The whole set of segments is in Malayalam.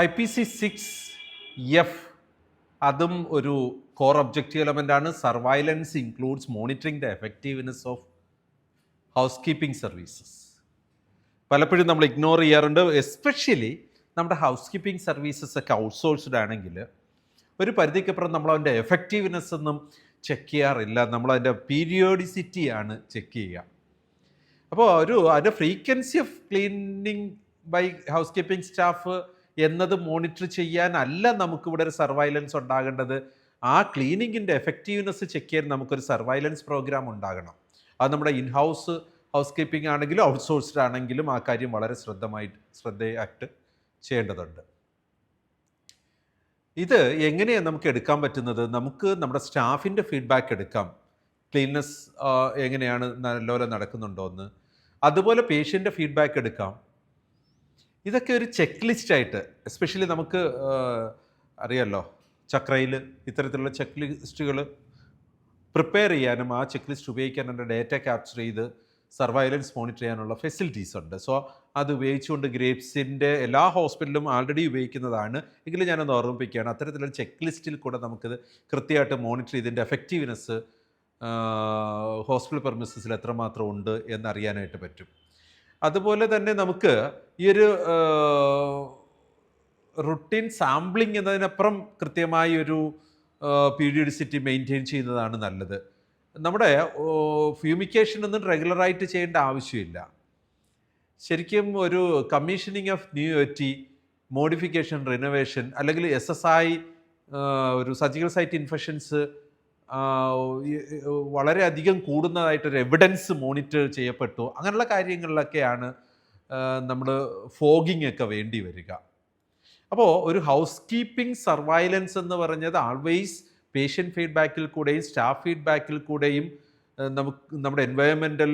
IPC6F അതും ഒരു കോർ ഒബ്ജക്റ്റീവ് എലമെൻ്റ് ആണ്. Surveillance includes monitoring the effectiveness of house keeping services. പലപ്പോഴും നമ്മൾ ഇഗ്നോർ ചെയ്യാറുണ്ട്. എസ്പെഷ്യലി നമ്മുടെ ഹൗസ് കീപ്പിംഗ് സർവീസസ് ഒക്കെ ഔട്ട്സോഴ്സ്ഡ് ആണെങ്കിൽ ഒരു പരിധിക്കപ്പുറം നമ്മൾ അതിൻ്റെ എഫക്റ്റീവ്നെസ് ഒന്നും ചെക്ക് ചെയ്യാറില്ല. നമ്മളതിൻ്റെ പീരിയോഡിസിറ്റിയാണ് ചെക്ക് ചെയ്യുക. അപ്പോൾ അതിൻ്റെ frequency of cleaning by housekeeping staff എന്നത് മോണിറ്റർ ചെയ്യാനല്ല നമുക്കിവിടെ ഒരു സർവൈലൻസ് ഉണ്ടാകേണ്ടത്. ആ ക്ലീനിങ്ങിൻ്റെ എഫക്റ്റീവ്നെസ് ചെക്ക് ചെയ്യാൻ നമുക്കൊരു സർവൈലൻസ് പ്രോഗ്രാം ഉണ്ടാകണം. അത് നമ്മുടെ ഇൻ ഹൗസ് കീപ്പിംഗ് ആണെങ്കിലും ഔട്ട്സോഴ്സ്ഡ് ആണെങ്കിലും ആ കാര്യം വളരെ ശ്രദ്ധയായിട്ട് ചെയ്യേണ്ടതുണ്ട്. ഇത് എങ്ങനെയാണ് നമുക്ക് എടുക്കാൻ പറ്റുന്നത്? നമുക്ക് നമ്മുടെ സ്റ്റാഫിൻ്റെ ഫീഡ്ബാക്ക് എടുക്കാം. ക്ലീൻനെസ് എങ്ങനെയാണ് നല്ലപോലെ നടക്കുന്നുണ്ടോ എന്ന്. അതുപോലെ പേഷ്യൻ്റെ ഫീഡ്ബാക്ക് എടുക്കാം. ഇതൊക്കെ ഒരു ചെക്ക് ലിസ്റ്റായിട്ട്, എസ്പെഷ്യലി നമുക്ക് അറിയാമല്ലോ, ചക്രയിൽ ഇത്തരത്തിലുള്ള ചെക്ക് ലിസ്റ്റുകൾ പ്രിപ്പയർ ചെയ്യാനും ആ ചെക്ക് ലിസ്റ്റ് ഉപയോഗിക്കാനുള്ള ഡേറ്റ ക്യാപ്ചർ ചെയ്ത് സർവൈലൻസ് മോണിറ്റർ ചെയ്യാനുള്ള ഫെസിലിറ്റീസ് ഉണ്ട്. സോ അത് ഉപയോഗിച്ചുകൊണ്ട് ഗ്രേപ്സിൻ്റെ എല്ലാ ഹോസ്പിറ്റലിലും ആൾറെഡി ഉപയോഗിക്കുന്നതാണ്. എങ്കിലും ഞാനൊന്ന് ഓർമ്മിപ്പിക്കുകയാണ്, അത്തരത്തിലുള്ള ചെക്ക് ലിസ്റ്റിൽ കൂടെ നമുക്കിത് കൃത്യമായിട്ട് മോണിറ്റർ ചെയ്തതിൻ്റെ എഫക്റ്റീവ്നെസ് ഹോസ്പിറ്റൽ പെർമിസസിൽ എത്രമാത്രം ഉണ്ട് എന്നറിയാനായിട്ട് പറ്റും. അതുപോലെ തന്നെ നമുക്ക് ഈ ഒരു റുട്ടീൻ സാമ്പിളിംഗ് എന്നതിനപ്പുറം കൃത്യമായി ഒരു പീരിയോഡിസിറ്റി മെയിൻറ്റെയിൻ ചെയ്യുന്നതാണ് നല്ലത്. നമ്മുടെ ഫ്യൂമിക്കേഷൻ ഒന്നും റെഗുലറായിട്ട് ചെയ്യേണ്ട ആവശ്യമില്ല. ശരിക്കും ഒരു കമ്മീഷനിങ് ഓഫ് ന്യൂ യുറ്റി, മോഡിഫിക്കേഷൻ, റിനോവേഷൻ, അല്ലെങ്കിൽ SSI, ഒരു സർജിക്കൽ സൈറ്റ് ഇൻഫെക്ഷൻസ് വളരെയധികം കൂടുന്നതായിട്ടൊരു എവിഡൻസ് മോണിറ്റർ ചെയ്യപ്പെട്ടു. അങ്ങനെയുള്ള കാര്യങ്ങളിലൊക്കെയാണ് നമ്മൾ ഫോഗിങ് ഒക്കെ വേണ്ടി വരിക. അപ്പോൾ ഒരു ഹൗസ് കീപ്പിംഗ് സർവൈലൻസ് എന്ന് പറഞ്ഞത് ആൾവേസ് പേഷ്യൻ്റ് ഫീഡ്ബാക്കിൽ കൂടെയും സ്റ്റാഫ് ഫീഡ്ബാക്കിൽ കൂടെയും നമുക്ക് നമ്മുടെ എൻവയോൺമെൻറ്റൽ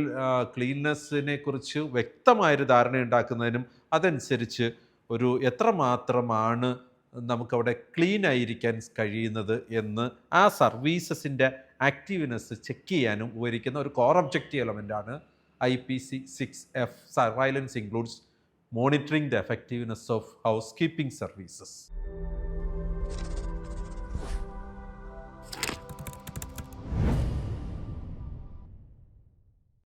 ക്ലീൻനെസ്സിനെ കുറിച്ച് വ്യക്തമായൊരു ധാരണ ഉണ്ടാക്കുന്നതിനും അതനുസരിച്ച് ഒരു എത്രമാത്രമാണ് നമുക്കവിടെ ക്ലീൻ ആയിരിക്കാൻ കഴിയുന്നത് എന്ന് ആ സർവീസസിൻ്റെ ആക്റ്റീവ്നെസ് ചെക്ക് ചെയ്യാനും ഉപകരിക്കുന്ന ഒരു കോർ ഒബ്ജക്റ്റീവ് എലമെൻ്റാണ് IPC6F. Surveillance includes monitoring the effectiveness of house keeping services.